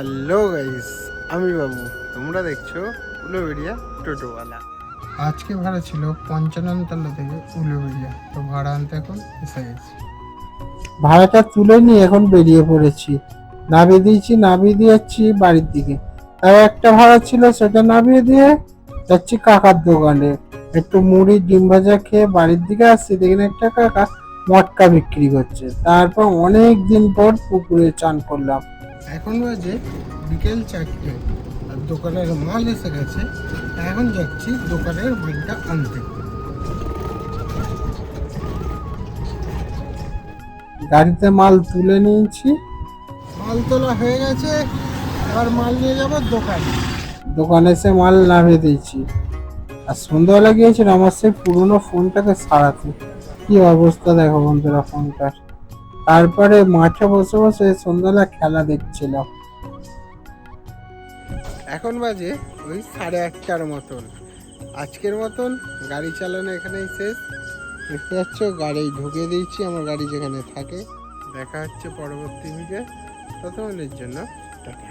Hello guys, আমি বাবু, তোমরা দেখছো উলুবেড়িয়া টোটোওয়ালা। আজকে ভাড়া ছিল পঞ্চাননতলা থেকে উলুবেড়িয়া, তো ভাড়া আনতে এখন এসে গেছি। ভাড়াটা তুলে নিয়ে এখন বেরিয়ে পড়েছি। নামিয়ে দিয়ে যাচ্ছি বাড়ির দিকে। আর একটা ভাড়া ছিল সেটা নামিয়ে দিয়ে যাচ্ছি কাকার দোকানে। একটু মুড়ি ডিম ভাজা খেয়ে বাড়ির দিকে আসছি, দেখেন একটা কাকা মটকা বিক্রি করছে। তারপর অনেক দিন পর পুকুরে চান করলাম। এখন বাজে বিকেল 4টে, আর দোকানের মাল এসে গেছে। এখন যাচ্ছি দোকানের মালটা আনতে। গাড়িতে মাল তুলে নিয়েছি, মাল তোলা হয়ে গেছে, এবার মাল নিয়ে যাবো দোকানে। দোকানে এসে মাল নামিয়ে দিয়েছি। আর সন্ধ্যাবেলা গিয়েছিল আমার সেই পুরোনো ফোনটাকে সারাতে। কি অবস্থা দেখো বন্ধুরা ফোনটার। তারপরে মাঠে বসে বসে সন্ধ্যাবেলা খেলা দেখছিলাম। এখন বাজে ওই 8:30টার মতন। আজকের মতন গাড়ি চালানো এখানেই শেষ। দেখতে পাচ্ছ গাড়ি ঢুকিয়ে দিয়েছি আমার গাড়ি যেখানে থাকে। দেখা হচ্ছে পরবর্তী ভিডিও। ততক্ষণের জন্য টাটা।